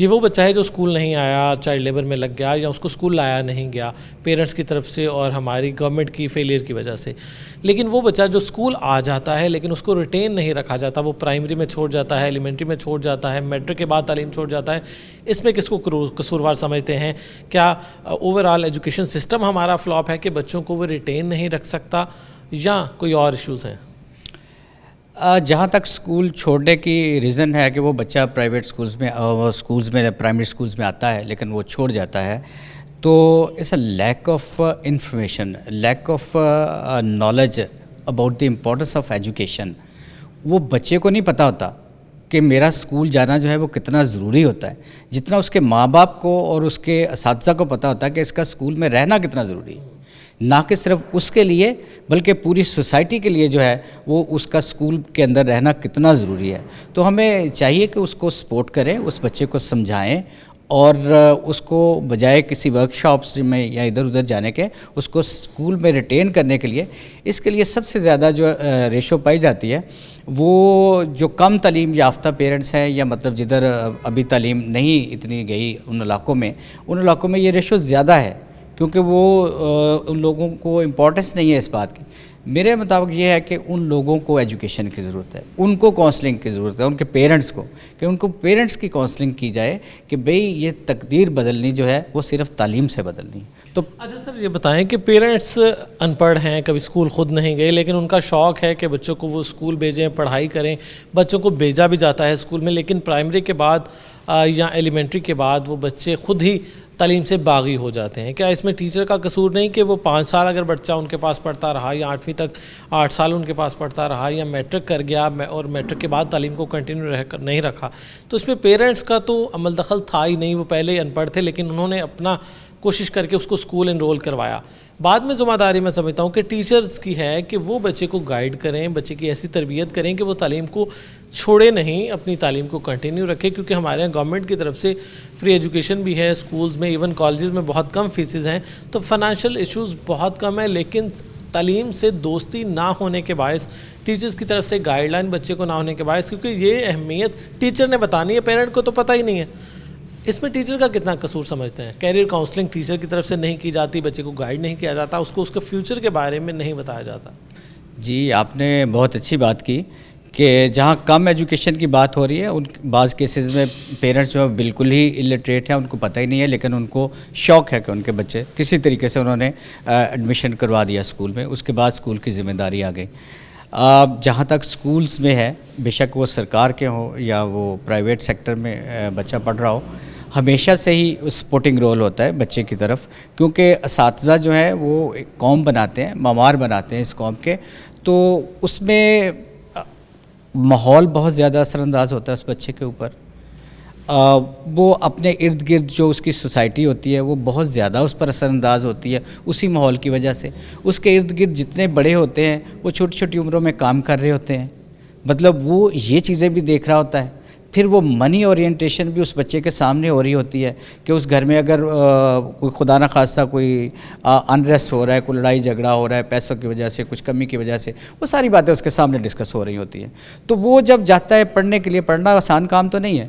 یہ وہ بچہ ہے جو اسکول نہیں آیا, چائلڈ لیبر میں لگ گیا, یا اس کو اسکول لایا نہیں گیا پیرنٹس کی طرف سے اور ہماری گورنمنٹ کی فیلئر کی وجہ سے. لیکن وہ بچہ جو اسکول آ جاتا ہے لیکن اس کو ریٹین نہیں رکھا جاتا, وہ پرائمری میں چھوڑ جاتا ہے, ایلیمنٹری میں چھوڑ جاتا ہے, میٹرک کے بعد تعلیم چھوڑ جاتا ہے, اس میں کس کو قصوروار سمجھتے ہیں؟ کیا اوور آل ایجوکیشن سسٹم ہمارا فلاپ ہے کہ بچوں کو وہ ریٹین نہیں رکھ سکتا, یا کوئی اور ایشوز ہیں؟ جہاں تک اسکول چھوڑنے کی ریزن ہے کہ وہ بچہ پرائیویٹ اسکولز میں پرائمری اسکولز میں آتا ہے لیکن وہ چھوڑ جاتا ہے, تو it's a lack of information, lack of knowledge about the importance of education. وہ بچے کو نہیں پتہ ہوتا کہ میرا اسکول جانا جو ہے وہ کتنا ضروری ہوتا ہے, جتنا اس کے ماں باپ کو اور اس کے اساتذہ کو پتہ ہوتا ہے کہ اس کا اسکول میں رہنا کتنا ضروری ہے, نہ کہ صرف اس کے لیے بلکہ پوری سوسائٹی کے لیے جو ہے وہ اس کا اسکول کے اندر رہنا کتنا ضروری ہے. تو ہمیں چاہیے کہ اس کو سپورٹ کریں, اس بچے کو سمجھائیں, اور اس کو بجائے کسی ورک شاپس میں یا ادھر ادھر جانے کے اس کو اسکول میں ریٹین کرنے کے لیے, اس کے لیے سب سے زیادہ جو ریشو پائی جاتی ہے وہ جو کم تعلیم یافتہ پیرنٹس ہیں, یا مطلب جدھر ابھی تعلیم نہیں اتنی گئی ان علاقوں میں یہ ریشو زیادہ ہے, کیونکہ وہ ان لوگوں کو امپورٹنس نہیں ہے اس بات کی. میرے مطابق یہ ہے کہ ان لوگوں کو ایجوکیشن کی ضرورت ہے, ان کو کونسلنگ کی ضرورت ہے, ان کے پیرنٹس کو, کہ ان کو پیرنٹس کی کونسلنگ کی جائے کہ بھئی یہ تقدیر بدلنی جو ہے وہ صرف تعلیم سے بدلنی ہے. تو اچھا سر, یہ بتائیں کہ پیرنٹس ان پڑھ ہیں, کبھی اسکول خود نہیں گئے, لیکن ان کا شوق ہے کہ بچوں کو وہ اسکول بھیجیں, پڑھائی کریں, بچوں کو بھیجا بھی جاتا ہے اسکول میں, لیکن پرائمری کے بعد یا ایلیمنٹری کے بعد وہ بچے خود ہی تعلیم سے باغی ہو جاتے ہیں. کیا اس میں ٹیچر کا قصور نہیں کہ وہ 5 سال اگر بچہ ان کے پاس پڑھتا رہا, یا 8ویں تک 8 سال ان کے پاس پڑھتا رہا, یا میٹرک کر گیا اور میٹرک کے بعد تعلیم کو کنٹینیو نہیں رکھا, تو اس میں پیرنٹس کا تو عمل دخل تھا ہی نہیں. وہ پہلے ہی ان پڑھ تھے لیکن انہوں نے اپنا کوشش کر کے اس کو اسکول انرول کروایا. بعد میں ذمہ داری میں سمجھتا ہوں کہ ٹیچرز کی ہے کہ وہ بچے کو گائیڈ کریں, بچے کی ایسی تربیت کریں کہ وہ تعلیم کو چھوڑے نہیں, اپنی تعلیم کو کنٹینیو رکھے. کیونکہ ہمارے یہاں گورنمنٹ کی طرف سے فری ایجوکیشن بھی ہے, اسکولز میں ایون کالجز میں بہت کم فیسز ہیں, تو فائنانشیل ایشوز بہت کم ہیں, لیکن تعلیم سے دوستی نہ ہونے کے باعث, ٹیچرز کی طرف سے گائیڈ لائن بچے کو نہ ہونے کے باعث, کیونکہ یہ اہمیت ٹیچر نے بتانی ہے, پیرنٹ کو تو پتہ ہی نہیں ہے. اس میں ٹیچر کا کتنا قصور سمجھتے ہیں؟ کیریئر کاؤنسلنگ ٹیچر کی طرف سے نہیں کی جاتی, بچے کو گائیڈ نہیں کیا جاتا, اس کو اس کے فیوچر کے بارے میں نہیں بتایا جاتا. جی, آپ نے بہت اچھی بات کی کہ جہاں کم ایجوکیشن کی بات ہو رہی ہے, ان بعض کیسز میں پیرنٹس جو بالکل ہی الٹریٹ ہیں, ان کو پتہ ہی نہیں ہے, لیکن ان کو شوق ہے کہ ان کے بچے کسی طریقے سے انہوں نے ایڈمیشن کروا دیا اسکول میں, اس کے بعد اسکول کی ذمہ داری آ گئی. جہاں تک اسکولز میں ہے, بے شک وہ سرکار کے ہوں یا وہ پرائیویٹ سیکٹر میں بچہ پڑھ رہا ہو, ہمیشہ سے ہی سپورٹنگ رول ہوتا ہے بچے کی طرف, کیونکہ اساتذہ جو ہے وہ ایک قوم بناتے ہیں, معمار بناتے ہیں اس قوم کے, تو اس میں ماحول بہت زیادہ اثر انداز ہوتا ہے اس بچے کے اوپر. وہ اپنے ارد گرد جو اس کی سوسائٹی ہوتی ہے وہ بہت زیادہ اس پر اثر انداز ہوتی ہے اسی ماحول کی وجہ سے. اس کے ارد گرد جتنے بڑے ہوتے ہیں وہ چھوٹی چھوٹی عمروں میں کام کر رہے ہوتے ہیں, مطلب وہ یہ چیزیں بھی دیکھ رہا ہوتا ہے. پھر وہ منی اورینٹیشن بھی اس بچے کے سامنے ہو رہی ہوتی ہے کہ اس گھر میں اگر کوئی خدا نہ خواستہ کوئی انریسٹ ہو رہا ہے, کوئی لڑائی جھگڑا ہو رہا ہے پیسوں کی وجہ سے, کچھ کمی کی وجہ سے, وہ ساری باتیں اس کے سامنے ڈسکس ہو رہی ہوتی ہیں. تو وہ جب جاتا ہے پڑھنے کے لیے, پڑھنا آسان کام تو نہیں ہے,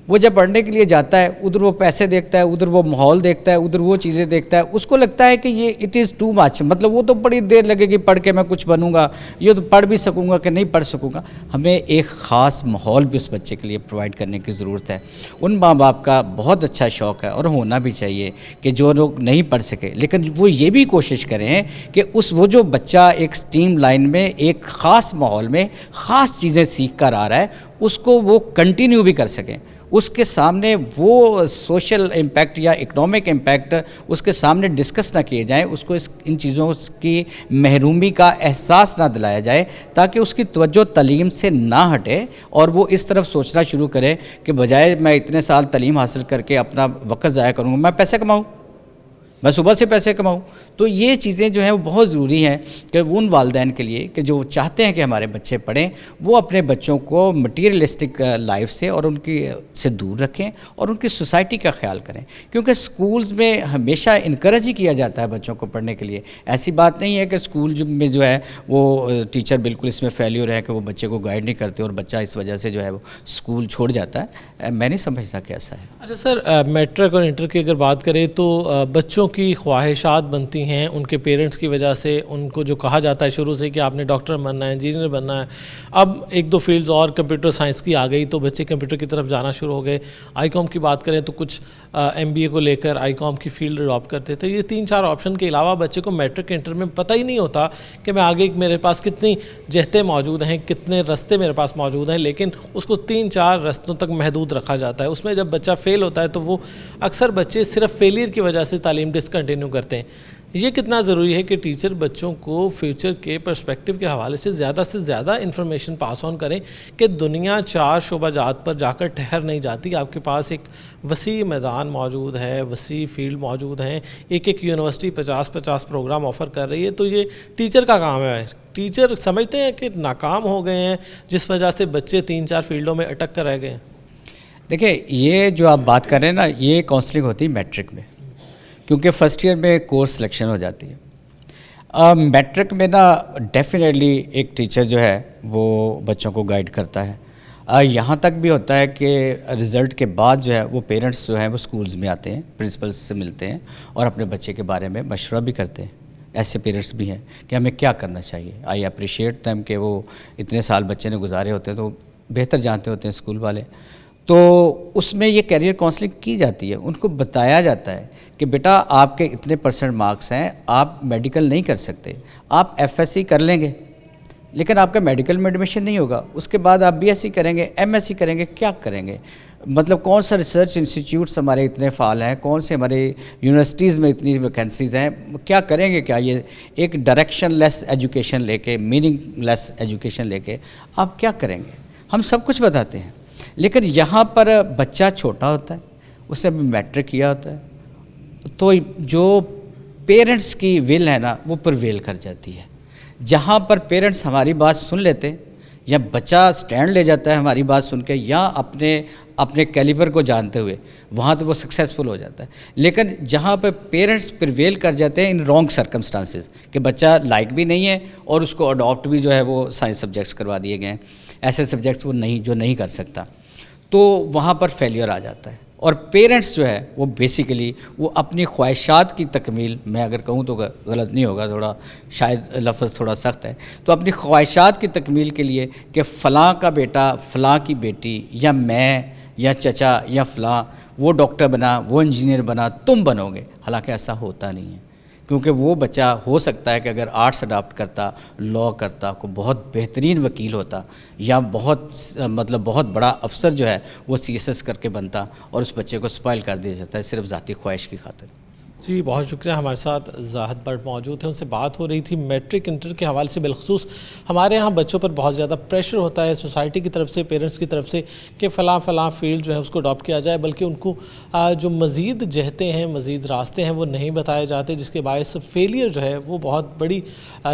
وہ جب پڑھنے کے لیے جاتا ہے ادھر وہ پیسے دیکھتا ہے, ادھر وہ ماحول دیکھتا ہے, ادھر وہ چیزیں دیکھتا ہے, اس کو لگتا ہے کہ یہ اٹ از ٹو مچ, مطلب وہ تو بڑی دیر لگے گی پڑھ کے میں کچھ بنوں گا, یہ تو پڑھ بھی سکوں گا کہ نہیں پڑھ سکوں گا. ہمیں ایک خاص ماحول بھی اس بچے کے لیے پرووائڈ کرنے کی ضرورت ہے. ان ماں باپ کا بہت اچھا شوق ہے اور ہونا بھی چاہیے کہ جو لوگ نہیں پڑھ سکے لیکن وہ یہ بھی کوشش کریں کہ وہ جو بچہ ایک اسٹریم لائن میں ایک خاص ماحول میں خاص چیزیں سیکھ کر آ رہا ہے اس کو وہ کنٹینیو بھی کر سکیں. اس کے سامنے وہ سوشل امپیکٹ یا اکنامک امپیکٹ اس کے سامنے ڈسکس نہ کیے جائیں, اس کو ان چیزوں کی محرومی کا احساس نہ دلایا جائے تاکہ اس کی توجہ تعلیم سے نہ ہٹے اور وہ اس طرف سوچنا شروع کرے کہ بجائے میں اتنے سال تعلیم حاصل کر کے اپنا وقت ضائع کروں گا, میں پیسے کماؤں, میں صبح سے پیسے کماؤں. تو یہ چیزیں جو ہیں وہ بہت ضروری ہیں کہ ان والدین کے لیے کہ جو چاہتے ہیں کہ ہمارے بچے پڑھیں وہ اپنے بچوں کو مٹیریلسٹک لائف سے اور ان کی سے دور رکھیں اور ان کی سوسائٹی کا خیال کریں. کیونکہ سکولز میں ہمیشہ انکریج ہی کیا جاتا ہے بچوں کو پڑھنے کے لیے. ایسی بات نہیں ہے کہ سکول میں جو ہے وہ ٹیچر بالکل اس میں فیلیور ہے کہ وہ بچے کو گائیڈ نہیں کرتے اور بچہ اس وجہ سے جو ہے وہ سکول چھوڑ جاتا ہے. میں نہیں سمجھتا کہ ایسا ہے. اچھا سر، میٹرک اور انٹر کی اگر بات کریں تو بچوں کی خواہشات بنتی ہیں ان کے پیرنٹس کی وجہ سے. ان کو جو کہا جاتا ہے شروع سے کہ آپ نے ڈاکٹر بننا ہے، انجینئر بننا ہے. اب ایک دو فیلڈز اور کمپیوٹر سائنس کی آ گئی تو بچے کمپیوٹر کی طرف جانا شروع ہو گئے. آئی کام کی بات کریں تو کچھ ایم بی اے کو لے کر آئی کام کی فیلڈ اڈاپٹ کرتے تھے. یہ 3-4 آپشن کے علاوہ بچے کو میٹرک انٹر میں پتہ ہی نہیں ہوتا کہ میں آگے میرے پاس کتنی جہتیں موجود ہیں، کتنے رستے میرے پاس موجود ہیں. لیکن اس کو 3-4 رستوں تک محدود رکھا جاتا ہے. اس میں جب بچہ فیل ہوتا ہے تو وہ اکثر بچے صرف فیلئر کی وجہ سے تعلیم ڈسکنٹینیو کرتے ہیں. یہ کتنا ضروری ہے کہ ٹیچر بچوں کو فیوچر کے پرسپیکٹیو کے حوالے سے زیادہ انفارمیشن پاس آن کریں کہ دنیا 4 شعبہ جات پر جا کر ٹھہر نہیں جاتی. آپ کے پاس ایک وسیع میدان موجود ہے، وسیع فیلڈ موجود ہیں. ایک یونیورسٹی 50 پروگرام آفر کر رہی ہے. تو یہ ٹیچر کا کام ہے. ٹیچر سمجھتے ہیں کہ ناکام ہو گئے ہیں جس وجہ سے بچے 3-4 فیلڈوں میں اٹک کر رہ گئے ہیں. دیکھیں یہ جو آپ بات کر رہے ہیں نا، یہ کاؤنسلنگ ہوتی ہے میٹرک میں، کیونکہ فرسٹ ایئر میں کورس سلیکشن ہو جاتی ہے. میٹرک میں نا ڈیفینیٹلی ایک ٹیچر جو ہے وہ بچوں کو گائیڈ کرتا ہے. یہاں تک بھی ہوتا ہے کہ رزلٹ کے بعد جو ہے وہ پیرنٹس جو ہیں وہ سکولز میں آتے ہیں، پرنسپل سے ملتے ہیں اور اپنے بچے کے بارے میں مشورہ بھی کرتے ہیں. ایسے پیرنٹس بھی ہیں کہ ہمیں کیا کرنا چاہیے. آئی اپریشیٹ دیم کہ وہ اتنے سال بچے نے گزارے ہوتے ہیں تو بہتر جانتے ہوتے ہیں اسکول والے. تو اس میں یہ کیریئر کاؤنسلنگ کی جاتی ہے. ان کو بتایا جاتا ہے کہ بیٹا آپ کے اتنے % مارکس ہیں، آپ میڈیکل نہیں کر سکتے، آپ ایف ایس سی کر لیں گے لیکن آپ کا میڈیکل میں ایڈمیشن نہیں ہوگا. اس کے بعد آپ بی ایس سی کریں گے، ایم ایس سی کریں گے، کیا کریں گے؟ مطلب کون سا ریسرچ انسٹیٹیوٹس ہمارے اتنے فعال ہیں، کون سے ہمارے یونیورسٹیز میں اتنی ویکینسیز ہیں، کیا کریں گے؟ کیا یہ ایک ڈائریکشن لیس ایجوکیشن لے کے، میننگ لیس ایجوکیشن لے کے آپ کیا کریں گے؟ ہم سب کچھ بتاتے ہیں. لیکن یہاں پر بچہ چھوٹا ہوتا ہے، اس نے ابھی میٹرک کیا ہوتا ہے، تو جو پیرنٹس کی ول ہے نا وہ پرویل کر جاتی ہے. جہاں پر پیرنٹس ہماری بات سن لیتے یا بچہ سٹینڈ لے جاتا ہے ہماری بات سن کے یا اپنے کیلیبر کو جانتے ہوئے، وہاں تو وہ سکسیزفل ہو جاتا ہے. لیکن جہاں پہ پیرنٹس پرویل کر جاتے ہیں ان رانگ سرکمسٹانسز کہ بچہ لائق بھی نہیں ہے اور اس کو اڈاپٹ بھی جو ہے وہ سائنس سبجیکٹس کروا دیے گئے ہیں، ایسے سبجیکٹس وہ نہیں کر سکتا، تو وہاں پر فیلیئر آ جاتا ہے. اور پیرنٹس جو ہے وہ بیسیکلی وہ اپنی خواہشات کی تکمیل، میں اگر کہوں تو غلط نہیں ہوگا، تھوڑا شاید لفظ تھوڑا سخت ہے، تو اپنی خواہشات کی تکمیل کے لیے کہ فلاں کا بیٹا، فلاں کی بیٹی، یا میں یا چچا یا فلاں وہ ڈاکٹر بنا، وہ انجینئر بنا، تم بنو گے. حالانکہ ایسا ہوتا نہیں ہے. کیونکہ وہ بچہ ہو سکتا ہے کہ اگر آرٹس اڈاپٹ کرتا، لاء کرتا، کو بہت بہترین وکیل ہوتا یا بہت بڑا افسر جو ہے وہ CSS کر کے بنتا، اور اس بچے کو سپائل کر دیا جاتا ہے صرف ذاتی خواہش کی خاطر. جی بہت شکریہ. ہمارے ساتھ زاہد بٹ موجود ہیں، ان سے بات ہو رہی تھی میٹرک انٹر کے حوالے سے. بالخصوص ہمارے ہاں بچوں پر بہت زیادہ پریشر ہوتا ہے سوسائٹی کی طرف سے، پیرنٹس کی طرف سے کہ فلاں فیلڈ جو ہے اس کو اڈاپٹ کیا جائے، بلکہ ان کو جو مزید جہتیں ہیں، مزید راستے ہیں وہ نہیں بتائے جاتے، جس کے باعث فیلئر جو ہے وہ بہت بڑی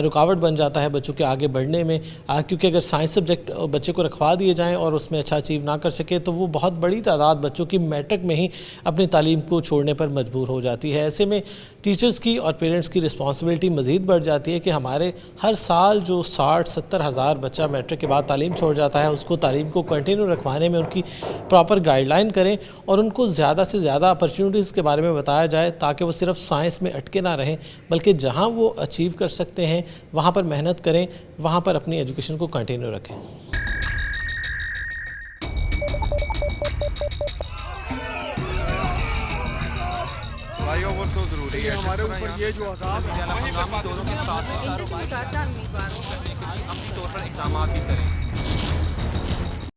رکاوٹ بن جاتا ہے بچوں کے آگے بڑھنے میں. کیونکہ اگر سائنس سبجیکٹ بچے کو رکھوا دیے جائیں اور اس میں اچھا اچیو نہ کر سکے تو وہ بہت بڑی تعداد بچوں کی میٹرک میں ہی اپنی تعلیم کو چھوڑنے پر مجبور ہو جاتی ہے. ایسے میں ٹیچرز کی اور پیرنٹس کی رسپانسبلٹی مزید بڑھ جاتی ہے کہ ہمارے ہر سال جو 60-70 ہزار بچہ میٹرک کے بعد تعلیم چھوڑ جاتا ہے، اس کو تعلیم کو کنٹینیو رکھوانے میں ان کی پراپر گائیڈ لائن کریں اور ان کو زیادہ سے زیادہ اپرچونٹیز کے بارے میں بتایا جائے، تاکہ وہ صرف سائنس میں اٹکے نہ رہیں بلکہ جہاں وہ اچیو کر سکتے ہیں وہاں پر محنت کریں، وہاں پر اپنی ایجوکیشن کو کنٹینیو رکھیں. وہ تو ضروری ہے ہمارے اوپر یہ جو عذاب ہے دونوں کے ساتھ اپنے طور پر اقدامات بھی کریں.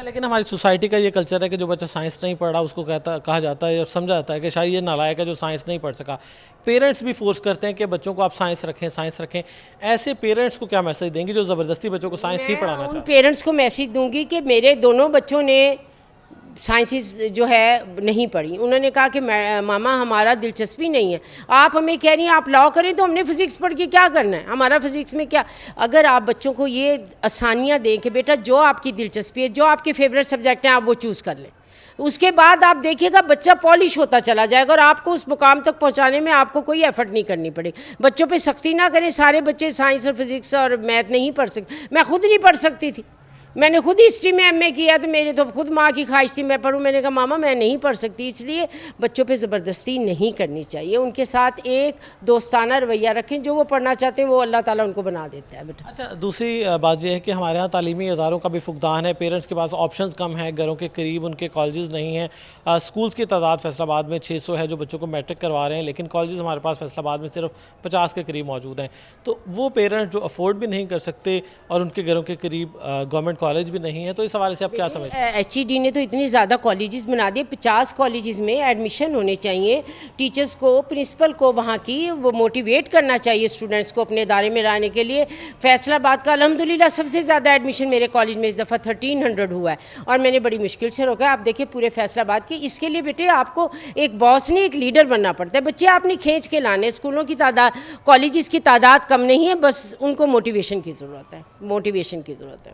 اچھا لیکن ہماری سوسائٹی کا یہ کلچر ہے کہ جو بچہ سائنس نہیں پڑھ رہا اس کو کہا جاتا ہے اور سمجھا جاتا ہے کہ شاید یہ نالائق ہے جو سائنس نہیں پڑھ سکا. پیرنٹس بھی فورس کرتے ہیں کہ بچوں کو آپ سائنس رکھیں. ایسے پیرنٹس کو کیا میسج دیں گی جو زبردستی بچوں کو سائنس ہی پڑھانا چاہتے ہیں؟ پیرنٹس کو میسج دوں گی کہ میرے دونوں بچوں نے سائنسز جو ہے نہیں پڑھی. انہوں نے کہا کہ ماما ہمارا دلچسپی نہیں ہے, آپ ہمیں کہہ رہی ہیں آپ لاء کریں تو ہم نے فزکس پڑھ کے کیا کرنا ہے, ہمارا فزکس میں کیا. اگر آپ بچوں کو یہ آسانیاں دیں کہ بیٹا جو آپ کی دلچسپی ہے, جو آپ کے فیوریٹ سبجیکٹ ہیں آپ وہ چوز کر لیں, اس کے بعد آپ دیکھیے گا بچہ پالش ہوتا چلا جائے گا اور آپ کو اس مقام تک پہنچانے میں آپ کو کوئی ایفرٹ نہیں کرنی پڑے. بچوں پہ سختی نہ کریں. سارے بچے سائنس اور فزکس اور میتھ نہیں پڑھ سکتے. میں خود نہیں پڑھ سکتی تھی, میں نے خود ہسٹری میں ایم اے کیا تو میرے تو خود ماں کی خواہش تھی میں پڑھوں. میں نے کہا ماما میں نہیں پڑھ سکتی. اس لیے بچوں پہ زبردستی نہیں کرنی چاہیے. ان کے ساتھ ایک دوستانہ رویہ رکھیں, جو وہ پڑھنا چاہتے ہیں وہ اللہ تعالیٰ ان کو بنا دیتا ہے بیٹا. اچھا دوسری بات یہ ہے کہ ہمارے ہاں تعلیمی اداروں کا بھی فقدان ہے. پیرنٹس کے پاس آپشنز کم ہیں, گھروں کے قریب ان کے کالجز نہیں ہیں. اسکولز کی تعداد فیصل آباد میں 600 ہے جو بچوں کو میٹرک کروا رہے ہیں, لیکن کالجز ہمارے پاس فیصل آباد میں صرف 50 کے قریب موجود ہیں. تو وہ پیرنٹ جو افورڈ بھی نہیں کر سکتے اور ان کے گھروں کے قریب گورنمنٹ کالج بھی نہیں ہے, تو اس حوالے سے آپ کیا سمجھتے ہیں؟ ایچ ای ڈی نے تو اتنی زیادہ کالجز بنا دیے, 50 کالجز میں ایڈمیشن ہونے چاہیے. ٹیچرز کو, پرنسپل کو وہاں کی وہ موٹیویٹ کرنا چاہیے اسٹوڈنٹس کو اپنے ادارے میں لانے کے لیے. فیصل آباد کا الحمدللہ سب سے زیادہ ایڈمیشن میرے کالج میں اس دفعہ 1300 ہوا ہے, اور میں نے بڑی مشکل سے روکا. آپ دیکھیں پورے فیصل آباد کے. اس کے لیے بیٹے آپ کو ایک باس نے, ایک لیڈر بننا پڑتا ہے. بچے آپ نے کھینچ کے لانے. اسکولوں کی تعداد, کالجز کی تعداد کم نہیں ہے, بس ان کو موٹیویشن کی ضرورت ہے, موٹیویشن کی ضرورت ہے.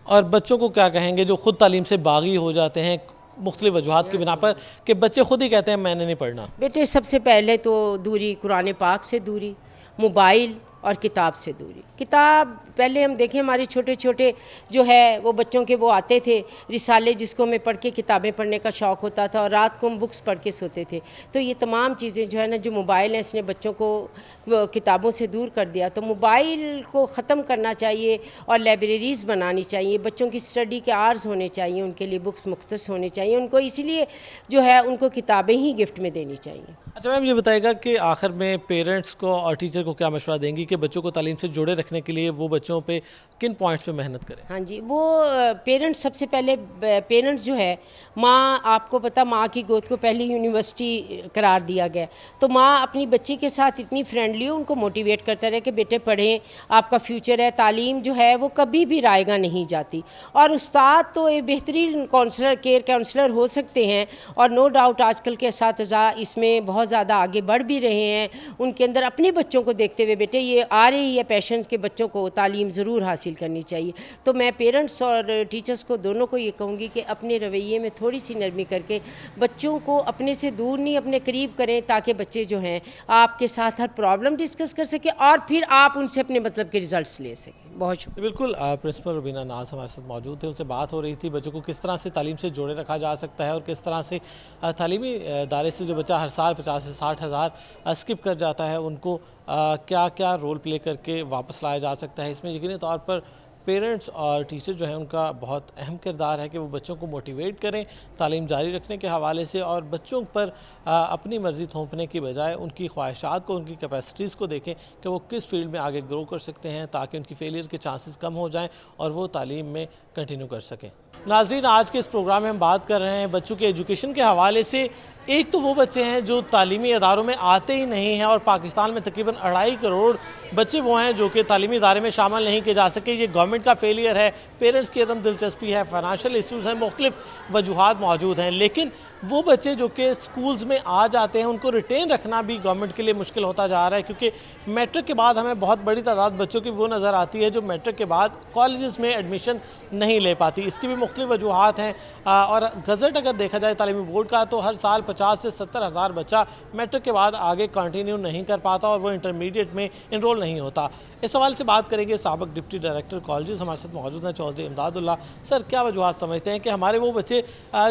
اور بچوں کو کیا کہیں گے جو خود تعلیم سے باغی ہو جاتے ہیں مختلف وجوہات کی بنا پر, کہ بچے خود ہی کہتے ہیں میں نے نہیں پڑھنا؟ بیٹے سب سے پہلے تو دوری, قرآن پاک سے دوری, موبائل اور کتاب سے دوری. کتاب پہلے ہم دیکھیں ہمارے چھوٹے چھوٹے جو ہے وہ بچوں کے وہ آتے تھے رسالے جس کو ہمیں پڑھ کے کتابیں پڑھنے کا شوق ہوتا تھا, اور رات کو ہم بکس پڑھ کے سوتے تھے. تو یہ تمام چیزیں جو ہے نا, جو موبائل ہے اس نے بچوں کو کتابوں سے دور کر دیا. تو موبائل کو ختم کرنا چاہیے اور لائبریریز بنانی چاہیے. بچوں کی اسٹڈی کے آرز ہونے چاہیے, ان کے لیے بکس مختص ہونی چاہیے. ان کو اسی لیے جو ہے ان کو کتابیں ہی گفٹ میں دینی چاہیے. اچھا میم یہ بتائے گا کہ آخر میں پیرنٹس کو اور ٹیچر کو کیا مشورہ دیں گی کہ بچوں کو تعلیم سے جڑے رکھنے کے لیے وہ بچوں پہ کن پوائنٹس پہ محنت کریں؟ ہاں جی, وہ پیرنٹس سب سے پہلے, پیرنٹس جو ہے, ماں آپ کو پتہ ماں کی گود کو پہلی یونیورسٹی قرار دیا گیا. تو ماں اپنی بچی کے ساتھ اتنی فرینڈلی ہو, ان کو موٹیویٹ کرتا رہے کہ بیٹے پڑھیں, آپ کا فیوچر ہے. تعلیم جو ہے وہ کبھی بھی رائے گاں نہیں جاتی. اور استاد تو ایک بہترین کاؤنسلر, کیئر کاؤنسلر ہو سکتے ہیں, اور نو ڈاؤٹ آج کل کے اساتذہ اس میں بہت زیادہ آگے بڑھ بھی رہے ہیں. ان کے اندر اپنے بچوں کو دیکھتے ہوئے بیٹے یہ آ رہی ہے پیشنس کے بچوں کو تعلیم ضرور حاصل کرنی چاہیے. تو میں پیرنٹس اور ٹیچرس کو دونوں کو یہ کہوں گی کہ اپنے رویے میں تھوڑی سی نرمی کر کے بچوں کو اپنے سے دور نہیں اپنے قریب کریں, تاکہ بچے جو ہیں آپ کے ساتھ ہر پرابلم ڈسکس کر سکیں اور پھر آپ ان سے اپنے مطلب کے ریزلٹس لے سکیں. بہت شکریہ. بالکل, پرنسپل روبینہ ناز ہمارے ساتھ موجود تھے, ان سے بات ہو رہی تھی بچوں کو کس طرح سے تعلیم سے جوڑے رکھا جا سکتا ہے اور کس طرح سے تعلیمی ادارے سے جو بچہ ہر سال 50 سے 60 ہزار اسکپ کر جاتا ہے ان کو کیا کیا رول پلے کر کے واپس لایا جا سکتا ہے. اس میں یقینی طور پر پیرنٹس اور ٹیچر جو ہیں ان کا بہت اہم کردار ہے کہ وہ بچوں کو موٹیویٹ کریں تعلیم جاری رکھنے کے حوالے سے, اور بچوں پر اپنی مرضی تھوپنے کی بجائے ان کی خواہشات کو, ان کی کیپیسٹیز کو دیکھیں کہ وہ کس فیلڈ میں آگے گرو کر سکتے ہیں, تاکہ ان کی فیلئر کے چانسز کم ہو جائیں اور وہ تعلیم میں کنٹینیو کر سکیں. ناظرین, آج کے اس پروگرام میں ہم بات کر رہے ہیں بچوں کے ایجوکیشن کے حوالے سے. ایک تو وہ بچے ہیں جو تعلیمی اداروں میں آتے ہی نہیں ہیں, اور پاکستان میں تقریباً 2.5 کروڑ بچے وہ ہیں جو کہ تعلیمی ادارے میں شامل نہیں کیے جا سکے. یہ گورنمنٹ کا فیلئر ہے, پیرنٹس کی عدم دلچسپی ہے, فائنانشیل ایشوز ہیں, مختلف وجوہات موجود ہیں. لیکن وہ بچے جو کہ سکولز میں آ جاتے ہیں ان کو ریٹین رکھنا بھی گورنمنٹ کے لیے مشکل ہوتا جا رہا ہے, کیونکہ میٹرک کے بعد ہمیں بہت بڑی تعداد بچوں کی وہ نظر آتی ہے جو میٹرک کے بعد کالجز میں ایڈمیشن نہیں لے پاتی. اس کی بھی مختلف وجوہات ہیں, اور گزٹ اگر دیکھا جائے تعلیمی بورڈ کا تو ہر سال 50 سے 70 ہزار بچہ میٹرک کے بعد آگے کنٹینیو نہیں کر پاتا اور وہ انٹرمیڈیٹ میں انرول نہیں ہوتا. اس حوالے سے بات کریں گے سابق ڈپٹی ڈائریکٹر کالجز ہمارے ساتھ موجود ہیں چودھری امداد اللہ. سر, کیا وجوہات سمجھتے ہیں کہ ہمارے وہ بچے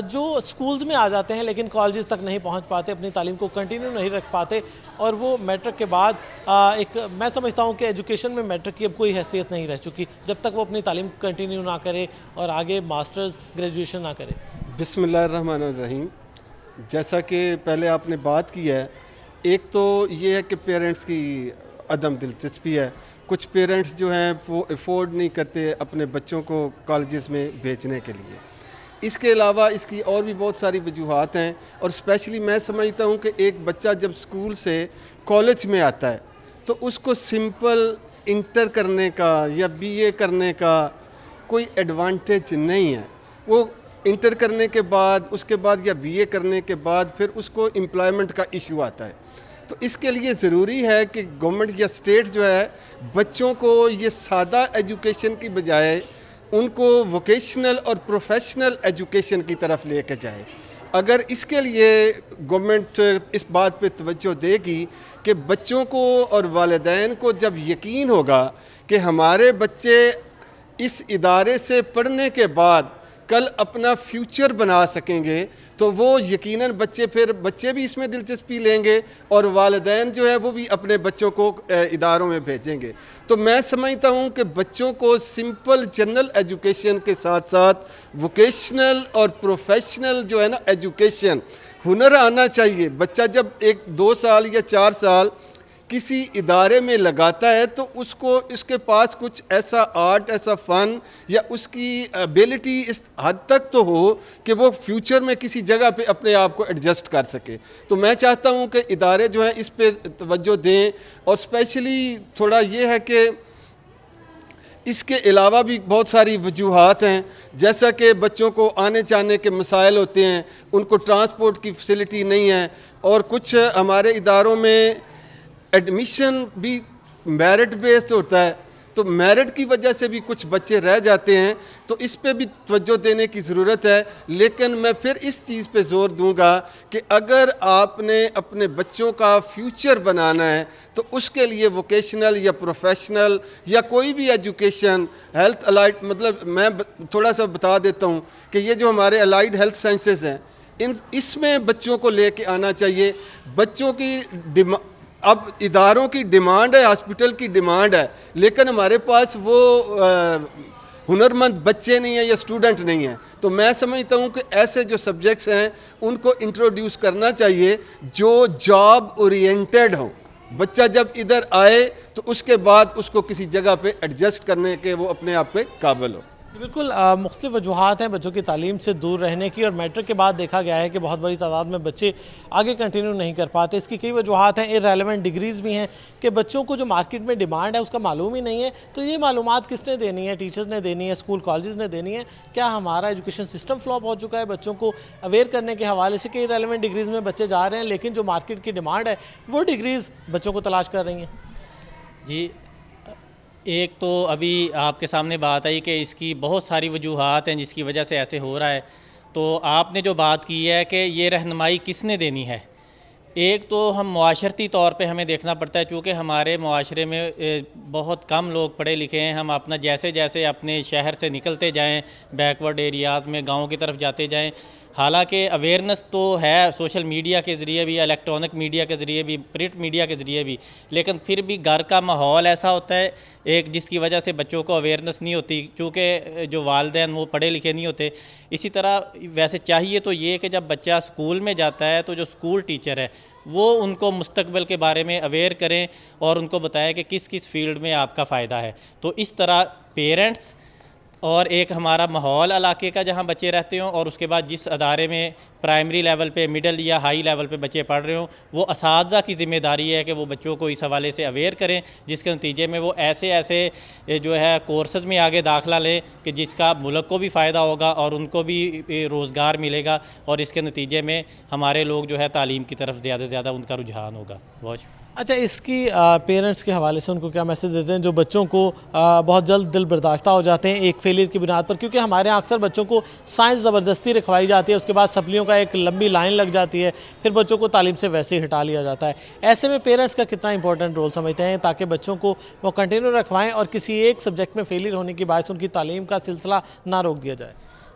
جو سکولز میں آ جاتے ہیں لیکن کالجز تک نہیں پہنچ پاتے, اپنی تعلیم کو کنٹینیو نہیں رکھ پاتے, اور وہ میٹرک کے بعد ایک میں سمجھتا ہوں کہ ایجوکیشن میں میٹرک کی اب کوئی حیثیت نہیں رہ چکی جب تک وہ اپنی تعلیم کنٹینیو نہ کرے اور آگے ماسٹرز گریجویشن نہ کرے؟ بسم اللہ الرحمن الرحیم. جیسا کہ پہلے آپ نے بات کی ہے, ایک تو یہ ہے کہ پیرنٹس کی عدم دلچسپی ہے. کچھ پیرنٹس جو ہیں وہ افورڈ نہیں کرتے اپنے بچوں کو کالجز میں بھیجنے کے لیے. اس کے علاوہ اس کی اور بھی بہت ساری وجوہات ہیں, اور اسپیشلی میں سمجھتا ہوں کہ ایک بچہ جب اسکول سے کالج میں آتا ہے تو اس کو سمپل انٹر کرنے کا یا بی اے کرنے کا کوئی ایڈوانٹیج نہیں ہے. وہ انٹر کرنے کے بعد, اس کے بعد یا بی اے کرنے کے بعد پھر اس کو امپلائمنٹ کا ایشو آتا ہے. تو اس کے لیے ضروری ہے کہ گورنمنٹ یا اسٹیٹ جو ہے بچوں کو یہ سادہ ایجوکیشن کی بجائے ان کو ووکیشنل اور پروفیشنل ایجوکیشن کی طرف لے کے جائے. اگر اس کے لیے گورنمنٹ اس بات پہ توجہ دے گی کہ بچوں کو اور والدین کو جب یقین ہوگا کہ ہمارے بچے اس ادارے سے پڑھنے کے بعد کل اپنا فیوچر بنا سکیں گے, تو وہ یقیناً بچے بھی اس میں دلچسپی لیں گے اور والدین جو ہے وہ بھی اپنے بچوں کو اداروں میں بھیجیں گے. تو میں سمجھتا ہوں کہ بچوں کو سمپل جنرل ایجوکیشن کے ساتھ ساتھ ووکیشنل اور پروفیشنل جو ہے نا ایجوکیشن, ہنر آنا چاہیے. بچہ جب 1-2 سال یا 4 سال کسی ادارے میں لگاتا ہے تو اس کے پاس کچھ ایسا آرٹ, ایسا فن یا اس کی ایبیلٹی اس حد تک تو ہو کہ وہ فیوچر میں کسی جگہ پہ اپنے آپ کو ایڈجسٹ کر سکے. تو میں چاہتا ہوں کہ ادارے جو ہیں اس پہ توجہ دیں, اور اسپیشلی تھوڑا یہ ہے کہ اس کے علاوہ بھی بہت ساری وجوہات ہیں, جیسا کہ بچوں کو آنے جانے کے مسائل ہوتے ہیں, ان کو ٹرانسپورٹ کی فیسلٹی نہیں ہے, اور کچھ ہمارے اداروں میں ایڈمیشن بھی میرٹ بیسڈ ہوتا ہے, تو میرٹ کی وجہ سے بھی کچھ بچے رہ جاتے ہیں. تو اس پہ بھی توجہ دینے کی ضرورت ہے. لیکن میں پھر اس چیز پہ زور دوں گا کہ اگر آپ نے اپنے بچوں کا فیوچر بنانا ہے تو اس کے لیے ووکیشنل یا پروفیشنل یا کوئی بھی ایجوکیشن, ہیلتھ الائڈ, مطلب میں تھوڑا سا بتا دیتا ہوں کہ یہ جو ہمارے الائڈ ہیلتھ سائنسز ہیں اس میں بچوں کو لے کے آنا چاہیے. بچوں کی اب اداروں کی ڈیمانڈ ہے, ہاسپٹل کی ڈیمانڈ ہے, لیکن ہمارے پاس وہ ہنرمند بچے نہیں ہیں یا اسٹوڈنٹ نہیں ہیں. تو میں سمجھتا ہوں کہ ایسے جو سبجیکٹس ہیں ان کو انٹروڈیوس کرنا چاہیے جو جاب اورینٹیڈ ہوں. بچہ جب ادھر آئے تو اس کے بعد اس کو کسی جگہ پہ ایڈجسٹ کرنے کے وہ اپنے آپ پہ قابل ہو. بالکل مختلف وجوہات ہیں بچوں کی تعلیم سے دور رہنے کی, اور میٹرک کے بعد دیکھا گیا ہے کہ بہت بڑی تعداد میں بچے آگے کنٹینیو نہیں کر پاتے. اس کی کئی وجوہات ہیں. ارریلیونٹ ڈگریز بھی ہیں کہ بچوں کو جو مارکیٹ میں ڈیمانڈ ہے اس کا معلوم ہی نہیں ہے. تو یہ معلومات کس نے دینی ہے؟ ٹیچرز نے دینی ہے, اسکول کالجز نے دینی ہے. کیا ہمارا ایجوکیشن سسٹم فلاپ ہو چکا ہے بچوں کو اویئر کرنے کے حوالے سے کہ ارریلیونٹ ڈگریز میں بچے جا رہے ہیں لیکن جو مارکیٹ کی ڈیمانڈ ہے وہ ڈگریز بچوں کو تلاش کر رہی ہیں؟ جی, ایک تو ابھی آپ کے سامنے بات آئی کہ اس کی بہت ساری وجوہات ہیں جس کی وجہ سے ایسے ہو رہا ہے. تو آپ نے جو بات کی ہے کہ یہ رہنمائی کس نے دینی ہے, ایک تو ہم معاشرتی طور پہ ہمیں دیکھنا پڑتا ہے, چونکہ ہمارے معاشرے میں بہت کم لوگ پڑھے لکھے ہیں. ہم اپنا جیسے جیسے اپنے شہر سے نکلتے جائیں, بیکورڈ ایریاز میں گاؤں کی طرف جاتے جائیں, حالانکہ اویئرنس تو ہے سوشل میڈیا کے ذریعے بھی, الیکٹرانک میڈیا کے ذریعے بھی, پرنٹ میڈیا کے ذریعے بھی, لیکن پھر بھی گھر کا ماحول ایسا ہوتا ہے ایک جس کی وجہ سے بچوں کو اویئرنس نہیں ہوتی, چونکہ جو والدین وہ پڑھے لکھے نہیں ہوتے. اسی طرح ویسے چاہیے تو یہ کہ جب بچہ اسکول میں جاتا ہے تو جو اسکول ٹیچر ہے وہ ان کو مستقبل کے بارے میں اویئر کریں اور ان کو بتائیں کہ کس کس فیلڈ میں آپ کا فائدہ ہے. تو اس طرح پیرنٹس اور ایک ہمارا ماحول علاقے کا جہاں بچے رہتے ہوں, اور اس کے بعد جس ادارے میں پرائمری لیول پہ, مڈل یا ہائی لیول پہ بچے پڑھ رہے ہوں, وہ اساتذہ کی ذمہ داری ہے کہ وہ بچوں کو اس حوالے سے اویئر کریں, جس کے نتیجے میں وہ ایسے جو ہے کورسز میں آگے داخلہ لیں کہ جس کا ملک کو بھی فائدہ ہوگا اور ان کو بھی روزگار ملے گا, اور اس کے نتیجے میں ہمارے لوگ جو ہے تعلیم کی طرف زیادہ سے زیادہ ان کا رجحان ہوگا. بہت اچھا, اس کی پیرنٹس کے حوالے سے ان کو کیا میسج دیتے ہیں جو بچوں کو بہت جلد دل برداشتہ ہو جاتے ہیں ایک فیلئر کی بنیاد پر؟ کیونکہ ہمارے یہاں اکثر بچوں کو سائنس زبردستی رکھوائی جاتی ہے, اس کے بعد سپلیوں کا ایک لمبی لائن لگ جاتی ہے, پھر بچوں کو تعلیم سے ویسے ہی ہٹا لیا جاتا ہے. ایسے میں پیرنٹس کا کتنا امپورٹنٹ رول سمجھتے ہیں تاکہ بچوں کو وہ کنٹینیو رکھوائیں اور کسی ایک سبجیکٹ میں فیلئر ہونے کی باعث ان کی تعلیم کا سلسلہ نہ روک دیا جائے؟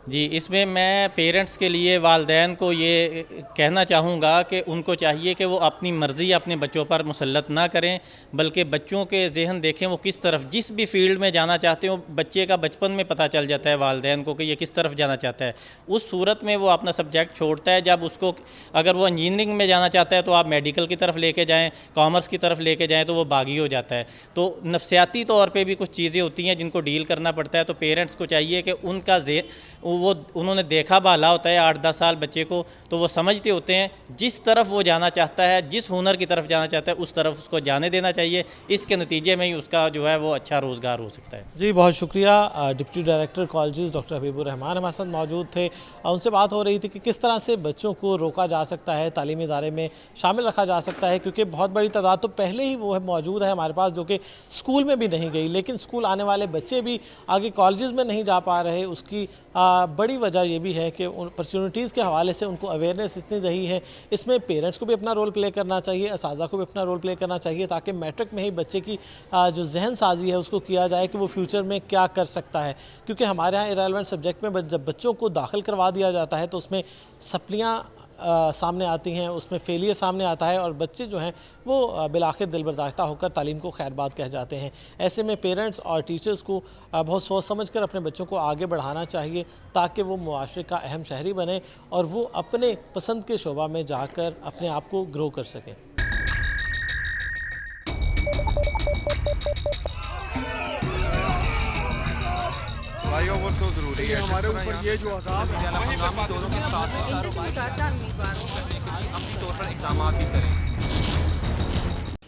جی اس میں میں پیرنٹس کے لیے والدین کو یہ کہنا چاہوں گا کہ ان کو چاہیے کہ وہ اپنی مرضی اپنے بچوں پر مسلط نہ کریں، بلکہ بچوں کے ذہن دیکھیں وہ کس طرف جس بھی فیلڈ میں جانا چاہتے ہوں بچے کا بچپن میں پتہ چل جاتا ہے والدین کو کہ یہ کس طرف جانا چاہتا ہے. اس صورت میں وہ اپنا سبجیکٹ چھوڑتا ہے. جب اس کو اگر وہ انجینئرنگ میں جانا چاہتا ہے تو آپ میڈیکل کی طرف لے کے جائیں، کامرس کی طرف لے کے جائیں تو وہ باغی ہو جاتا ہے. تو نفسیاتی طور پہ بھی کچھ چیزیں ہوتی ہیں جن کو ڈیل کرنا پڑتا ہے. تو پیرنٹس کو چاہیے کہ ان کا انہوں نے دیکھا بھالا ہوتا ہے 8-10 سال بچے کو، تو وہ سمجھتے ہوتے ہیں جس طرف وہ جانا چاہتا ہے، جس ہنر کی طرف جانا چاہتا ہے اس طرف اس کو جانے دینا چاہیے. اس کے نتیجے میں ہی اس کا جو ہے وہ اچھا روزگار ہو سکتا ہے. جی بہت شکریہ. ڈپٹی ڈائریکٹر کالجز ڈاکٹر حبیب الرحمان ہمارے ساتھ موجود تھے. ان سے بات ہو رہی تھی کہ کس طرح سے بچوں کو روکا جا سکتا ہے، تعلیمی ادارے میں شامل رکھا جا سکتا ہے، کیونکہ بہت بڑی تعداد تو پہلے ہی وہ موجود ہے ہمارے پاس جو کہ اسکول میں بھی نہیں گئی، لیکن اسکول آنے والے بچے بھی آگے کالجز میں نہیں جا پا رہے. اس کی بڑی وجہ یہ بھی ہے کہ اپرچونٹیز کے حوالے سے ان کو اویئرنیس اتنی نہیں ہے. اس میں پیرنٹس کو بھی اپنا رول پلے کرنا چاہیے، اساتذہ کو بھی اپنا رول پلے کرنا چاہیے، تاکہ میٹرک میں ہی بچے کی جو ذہن سازی ہے اس کو کیا جائے کہ وہ فیوچر میں کیا کر سکتا ہے. کیونکہ ہمارے ہاں ارریلیونٹ سبجیکٹ میں جب بچوں کو داخل کروا دیا جاتا ہے تو اس میں سپلیاں سامنے آتی ہیں، اس میں فیلئر سامنے آتا ہے، اور بچے جو ہیں وہ بالآخر دل برداشتہ ہو کر تعلیم کو خیر بات کہہ جاتے ہیں. ایسے میں پیرنٹس اور ٹیچرز کو بہت سوچ سمجھ کر اپنے بچوں کو آگے بڑھانا چاہیے، تاکہ وہ معاشرے کا اہم شہری بنے اور وہ اپنے پسند کے شعبہ میں جا کر اپنے آپ کو گرو کر سکیں. فلائی اوور تو ضروری ہے. ہمارے اوپر یہ جو عذاب ہے مقامی دوروں کے ساتھ عملی طور پر اقدامات بھی کریں.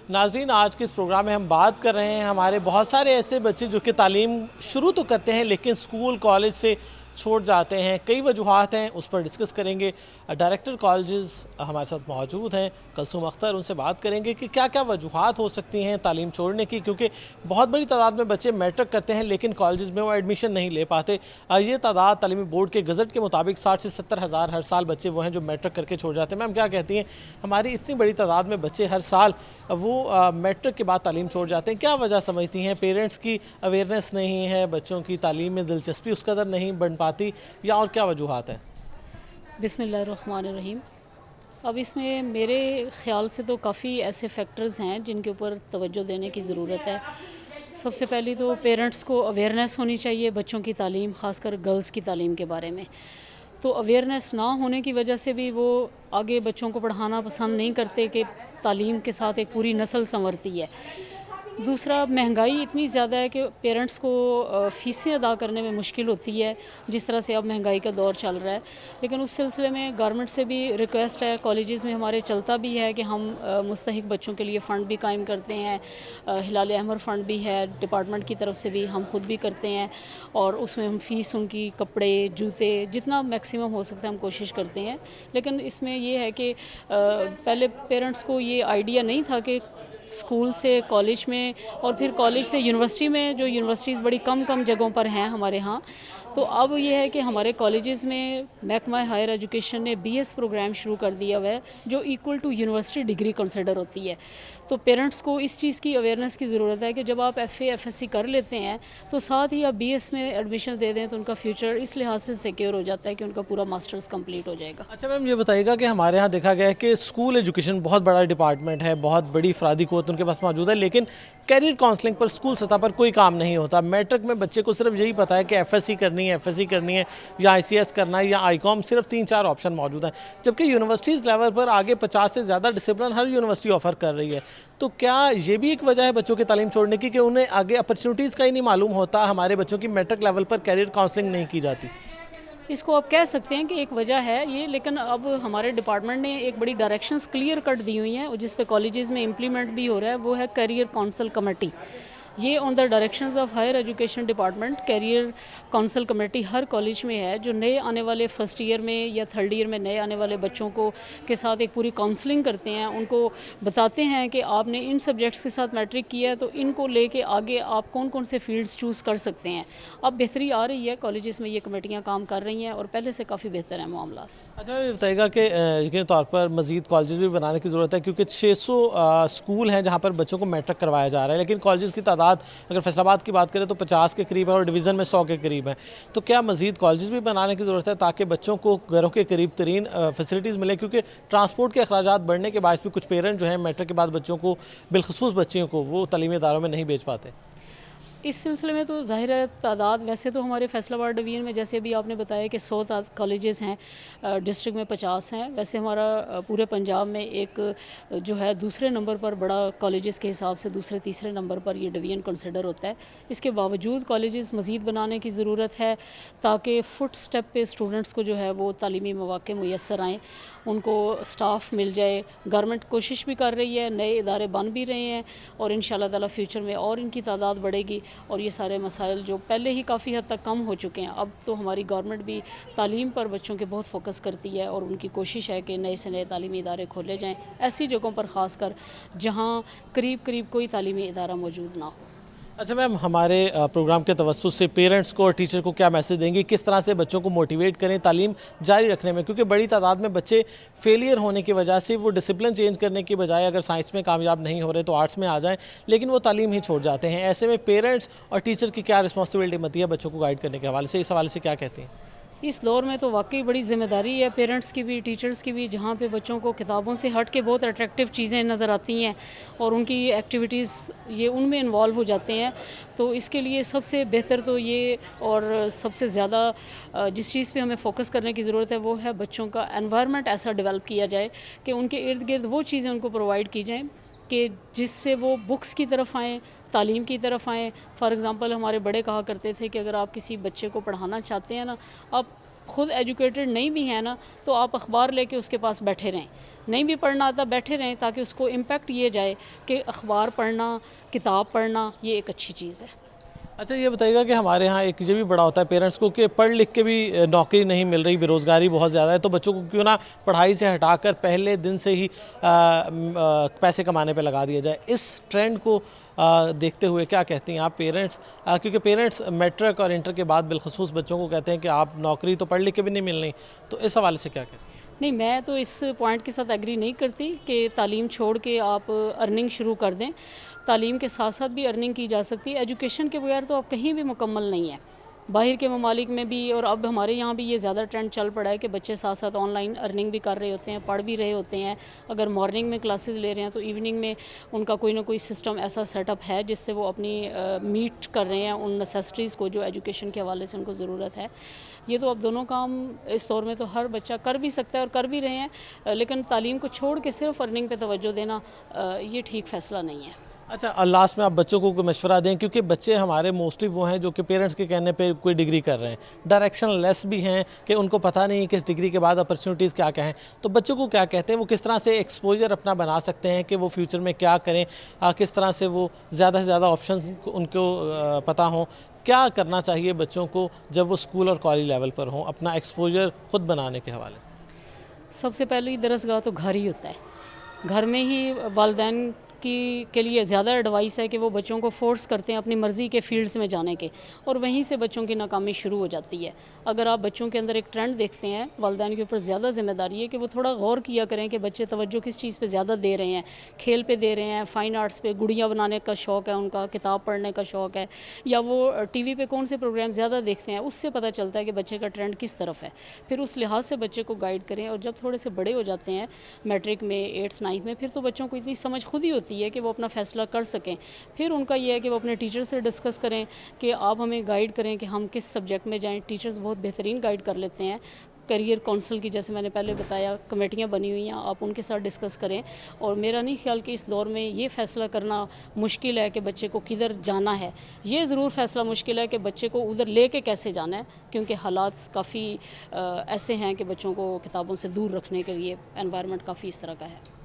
ناظرین، آج کے اس پروگرام میں ہم بات کر رہے ہیں ہمارے بہت سارے ایسے بچے جو کہ تعلیم شروع تو کرتے ہیں لیکن اسکول کالج سے چھوٹ جاتے ہیں. کئی وجوہات ہیں، اس پر ڈسکس کریں گے. ڈائریکٹر کالجز ہمارے ساتھ موجود ہیں کلثوم اختر، ان سے بات کریں گے کہ کیا کیا وجوہات ہو سکتی ہیں تعلیم چھوڑنے کی، کیونکہ بہت بڑی تعداد میں بچے میٹرک کرتے ہیں لیکن کالجز میں وہ ایڈمیشن نہیں لے پاتے. یہ تعداد تعلیمی بورڈ کے گزٹ کے مطابق 60 سے 70 ہزار ہر سال بچے وہ ہیں جو میٹرک کر کے چھوڑ جاتے ہیں. میم کیا کہتی ہیں، ہماری اتنی بڑی تعداد میں بچے ہر سال وہ میٹرک کے بعد تعلیم چھوڑ جاتے ہیں، کیا وجہ سمجھتی ہیں؟ پیرنٹس کی اویئرنیس نہیں ہے، بچوں کی تعلیم میں دلچسپی اس قدر نہیں بن پاتی، یا اور کیا وجوہات ہیں؟ بسم اللہ الرحمن الرحیم. اب اس میں میرے خیال سے تو کافی ایسے فیکٹرز ہیں جن کے اوپر توجہ دینے کی ضرورت ہے. سب سے پہلی تو پیرنٹس کو اویئرنیس ہونی چاہیے بچوں کی تعلیم، خاص کر گرلز کی تعلیم کے بارے میں. تو اویئرنیس نہ ہونے کی وجہ سے بھی وہ آگے بچوں کو پڑھانا پسند نہیں کرتے کہ تعلیم کے ساتھ ایک پوری نسل سنورتی ہے. دوسرا، مہنگائی اتنی زیادہ ہے کہ پیرنٹس کو فیسیں ادا کرنے میں مشکل ہوتی ہے، جس طرح سے اب مہنگائی کا دور چل رہا ہے. لیکن اس سلسلے میں گورنمنٹ سے بھی ریکویسٹ ہے، کالجز میں ہمارے چلتا بھی ہے کہ ہم مستحق بچوں کے لیے فنڈ بھی قائم کرتے ہیں. ہلال احمر فنڈ بھی ہے ڈپارٹمنٹ کی طرف سے بھی، ہم خود بھی کرتے ہیں، اور اس میں ہم فیس ان کی، کپڑے، جوتے، جتنا میکسیمم ہو سکتا ہے ہم کوشش کرتے ہیں. لیکن اس میں یہ ہے کہ پہلے پیرنٹس کو یہ آئیڈیا نہیں تھا کہ اسکول سے کالج میں اور پھر کالج سے یونیورسٹی میں، جو یونیورسٹیز بڑی کم جگہوں پر ہیں ہمارے ہاں، تو اب یہ ہے کہ ہمارے کالجز میں محکمہ ہائر ایجوکیشن نے BS پروگرام شروع کر دیا ہوا ہے جو equal to university degree consider ہوتی ہے. تو پیرنٹس کو اس چیز کی اویئرنیس کی ضرورت ہے کہ جب آپ FA FSC کر لیتے ہیں تو ساتھ ہی آپ BS میں ایڈمیشن دے دیں تو ان کا فیوچر اس لحاظ سے سیکیور ہو جاتا ہے کہ ان کا پورا ماسٹرز کمپلیٹ ہو جائے گا. اچھا میم، یہ بتائیے گا کہ ہمارے ہاں دیکھا گیا ہے کہ اسکول ایجوکیشن بہت بڑا ڈپارٹمنٹ ہے، بہت بڑی افرادی قوت ان کے پاس موجود ہے، لیکن کیریئر کاؤنسلنگ پر اسکول سطح پر کوئی کام نہیں ہوتا. میٹرک میں بچے کو صرف یہی پتا ہے کہ FSC کرنی ہے، FSC کرنی ہے، یا ICS کرنا ہے، یا ICOM، صرف 3-4 آپشن موجود ہیں. جبکہ یونیورسٹیز لیول پر آگے 50 سے زیادہ ڈسپلن ہر یونیورسٹی آفر کر رہی ہے. تو کیا یہ بھی ایک وجہ ہے بچوں کی تعلیم چھوڑنے کی کہ انہیں آگے اپرچونٹیز کا ہی نہیں معلوم ہوتا، ہمارے بچوں کی میٹرک لیول پر کیریئر کاؤنسلنگ نہیں کی جاتی؟ اس کو آپ کہہ سکتے ہیں کہ ایک وجہ ہے یہ، لیکن اب ہمارے ڈپارٹمنٹ نے ایک بڑی ڈائریکشنز کلیئر کٹ دی ہوئی ہیں جس پہ کالجز میں امپلیمنٹ بھی ہو رہا ہے، وہ ہے کیریئر کونسل کمیٹی. یہ on the directions of higher education department career council committee ہر کالج میں ہے، جو نئے آنے والے فرسٹ ایئر میں یا تھرڈ ایئر میں نئے آنے والے بچوں کو کے ساتھ ایک پوری کاؤنسلنگ کرتے ہیں. ان کو بتاتے ہیں کہ آپ نے ان سبجیکٹس کے ساتھ میٹرک کیا ہے تو ان کو لے کے آگے آپ کون کون سے فیلڈز چوز کر سکتے ہیں. اب بہتری آ رہی ہے، کالجز میں یہ کمیٹیاں کام کر رہی ہیں اور پہلے سے کافی بہتر ہیں معاملات. اچھا یہ بتائیے گا کہ یقینی طور پر مزید کالجز بھی بنانے کی ضرورت ہے کیونکہ 600 اسکول ہیں جہاں پر بچوں کو میٹرک کروایا جا رہا ہے، لیکن کالجز کی تعداد اگر فیصل آباد کی بات کریں تو 50 کے قریب ہے اور ڈویژن میں 100 کے قریب ہے. تو کیا مزید کالجز بھی بنانے کی ضرورت ہے تاکہ بچوں کو گھروں کے قریب ترین فیسلٹیز ملیں، کیونکہ ٹرانسپورٹ کے اخراجات بڑھنے کے باعث بھی کچھ پیرنٹ جو ہیں میٹرک کے بعد بچوں کو بالخصوص بچیوں کو وہ تعلیمی اداروں میں نہیں بھیج پاتے؟ اس سلسلے میں تو ظاہر ہے تعداد ویسے تو ہمارے فیصل آباد ڈویژن میں جیسے ابھی آپ نے بتایا کہ 100 کالجز ہیں، ڈسٹرکٹ میں 50 ہیں. ویسے ہمارا پورے پنجاب میں ایک جو ہے دوسرے نمبر پر بڑا کالجز کے حساب سے دوسرے تیسرے نمبر پر یہ ڈویژن کنسیڈر ہوتا ہے. اس کے باوجود کالجز مزید بنانے کی ضرورت ہے تاکہ فٹ سٹیپ پہ اسٹوڈنٹس کو جو ہے وہ تعلیمی مواقع میسر آئیں، ان کو سٹاف مل جائے. گورنمنٹ کوشش بھی کر رہی ہے، نئے ادارے بن بھی رہے ہیں اور انشاءاللہ تعالی فیوچر میں اور ان کی تعداد بڑھے گی اور یہ سارے مسائل جو پہلے ہی کافی حد تک کم ہو چکے ہیں. اب تو ہماری گورنمنٹ بھی تعلیم پر بچوں کے بہت فوکس کرتی ہے اور ان کی کوشش ہے کہ نئے سے نئے تعلیمی ادارے کھولے جائیں ایسی جگہوں پر، خاص کر جہاں قریب کوئی تعلیمی ادارہ موجود نہ ہو. اچھا میم، ہمارے پروگرام کے توسط سے پیرنٹس کو اور ٹیچر کو کیا میسج دیں گی، کس طرح سے بچوں کو موٹیویٹ کریں تعلیم جاری رکھنے میں، کیونکہ بڑی تعداد میں بچے فیلئر ہونے کی وجہ سے وہ ڈسپلن چینج کرنے کی بجائے اگر سائنس میں کامیاب نہیں ہو رہے تو آرٹس میں آ جائیں لیکن وہ تعلیم ہی چھوڑ جاتے ہیں. ایسے میں پیرنٹس اور ٹیچر کی کیا رسپانسبلٹی بنتی ہے بچوں کو گائیڈ کرنے کے حوالے سے، اس حوالے سے کیا کہتے ہیں؟ اس دور میں تو واقعی بڑی ذمہ داری ہے پیرنٹس کی بھی، ٹیچرز کی بھی، جہاں پہ بچوں کو کتابوں سے ہٹ کے بہت اٹریکٹیو چیزیں نظر آتی ہیں اور ان کی ایکٹیویٹیز یہ ان میں انوالو ہو جاتے ہیں. تو اس کے لیے سب سے بہتر تو یہ اور سب سے زیادہ جس چیز پہ ہمیں فوکس کرنے کی ضرورت ہے وہ ہے بچوں کا انوائرمنٹ ایسا ڈیولپ کیا جائے کہ ان کے ارد گرد وہ چیزیں ان کو پرووائڈ کی جائیں کہ جس سے وہ بکس کی طرف آئیں، تعلیم کی طرف آئیں. فار ایگزامپل ہمارے بڑے کہا کرتے تھے کہ اگر آپ کسی بچے کو پڑھانا چاہتے ہیں نا، آپ خود ایجوکیٹڈ نہیں بھی ہیں نا تو آپ اخبار لے کے اس کے پاس بیٹھے رہیں، نہیں بھی پڑھنا آتا بیٹھے رہیں تاکہ اس کو امپیکٹ یہ جائے کہ اخبار پڑھنا، کتاب پڑھنا یہ ایک اچھی چیز ہے. اچھا یہ بتائیے گا کہ ہمارے ہاں ایک یہ بھی بڑا ہوتا ہے پیرنٹس کو کہ پڑھ لکھ کے بھی نوکری نہیں مل رہی، بے روزگاری بہت زیادہ ہے، تو بچوں کو کیوں نہ پڑھائی سے ہٹا کر پہلے دن سے ہی پیسے کمانے پہ لگا دیا جائے. اس ٹرینڈ کو دیکھتے ہوئے کیا کہتی ہیں آپ پیرنٹس، کیونکہ پیرنٹس میٹرک اور انٹر کے بعد بالخصوص بچوں کو کہتے ہیں کہ آپ نوکری تو پڑھ لکھ کے بھی نہیں ملنی، تو اس حوالے سے کیا کہتے ہیں؟ نہیں، میں تو اس پوائنٹ کے ساتھ ایگری نہیں کرتی کہ تعلیم چھوڑ کے آپ ارننگ شروع کر دیں. تعلیم کے ساتھ ساتھ بھی ارننگ کی جا سکتی ہے. ایجوکیشن کے بغیر تو آپ کہیں بھی مکمل نہیں ہے. باہر کے ممالک میں بھی اور اب ہمارے یہاں بھی یہ زیادہ ٹرینڈ چل پڑا ہے کہ بچے ساتھ ساتھ آن لائن ارننگ بھی کر رہے ہوتے ہیں، پڑھ بھی رہے ہوتے ہیں. اگر مارننگ میں کلاسز لے رہے ہیں تو ایوننگ میں ان کا کوئی نہ کوئی سسٹم ایسا سیٹ اپ ہے جس سے وہ اپنی میٹ کر رہے ہیں ان نیسیسٹیز کو جو ایجوکیشن کے حوالے سے ان کو ضرورت ہے. یہ تو اب دونوں کام اس دور میں تو ہر بچہ کر بھی سکتا ہے اور کر بھی رہے ہیں، لیکن تعلیم کو چھوڑ کے صرف ارننگ پہ توجہ دینا یہ ٹھیک فیصلہ نہیں ہے. اچھا لاسٹ میں آپ بچوں کو کوئی مشورہ دیں، کیونکہ بچے ہمارے موسٹلی وہ ہیں جو کہ پیرنٹس کے کہنے پہ کوئی ڈگری کر رہے ہیں، ڈائریکشن لیس بھی ہیں کہ ان کو پتہ نہیں کہ اس ڈگری کے بعد اپرچونیٹیز کیا کیا ہیں. تو بچوں کو کیا کہتے ہیں، وہ کس طرح سے ایکسپوجر اپنا بنا سکتے ہیں کہ وہ فیوچر میں کیا کریں، کس طرح سے وہ زیادہ سے زیادہ آپشنز ان کو پتہ ہوں، کیا کرنا چاہیے بچوں کو جب وہ اسکول اور کالج لیول پر ہوں اپنا ایکسپوجر خود بنانے کے حوالے سے؟ سب سے پہلی درسگاہ تو گھر ہی ہوتا ہے. گھر میں ہی والدین کے لیے زیادہ ایڈوائس ہے کہ وہ بچوں کو فورس کرتے ہیں اپنی مرضی کے فیلڈز میں جانے کے، اور وہیں سے بچوں کی ناکامی شروع ہو جاتی ہے. اگر آپ بچوں کے اندر ایک ٹرینڈ دیکھتے ہیں، والدین کے اوپر زیادہ ذمہ داری ہے کہ وہ تھوڑا غور کیا کریں کہ بچے توجہ کس چیز پہ زیادہ دے رہے ہیں. کھیل پہ دے رہے ہیں، فائن آرٹس پہ، گڑیاں بنانے کا شوق ہے ان کا، کتاب پڑھنے کا شوق ہے، یا وہ ٹی وی پہ کون سے پروگرام زیادہ دیکھتے ہیں. اس سے پتہ چلتا ہے کہ بچے کا ٹرینڈ کس طرف ہے. پھر اس لحاظ سے بچے کو گائیڈ کریں. اور جب تھوڑے سے بڑے ہو جاتے ہیں میٹرک میں، 8th 9th میں، پھر تو بچوں کو اتنی سمجھ خود ہی ہوتی ہے کہ وہ اپنا فیصلہ کر سکیں. پھر ان کا یہ ہے کہ وہ اپنے ٹیچر سے ڈسکس کریں کہ آپ ہمیں گائیڈ کریں کہ ہم کس سبجیکٹ میں جائیں. ٹیچرز بہت بہترین گائیڈ کر لیتے ہیں. کیریئر کونسل کی جیسے میں نے پہلے بتایا کمیٹیاں بنی ہوئی ہیں، آپ ان کے ساتھ ڈسکس کریں. اور میرا نہیں خیال کہ اس دور میں یہ فیصلہ کرنا مشکل ہے کہ بچے کو کدھر جانا ہے. یہ ضرور فیصلہ مشکل ہے کہ بچے کو ادھر لے کے کیسے جانا ہے، کیونکہ حالات کافی ایسے ہیں کہ بچوں کو کتابوں سے دور رکھنے کے لیے انوائرمنٹ کافی اس طرح کا ہے.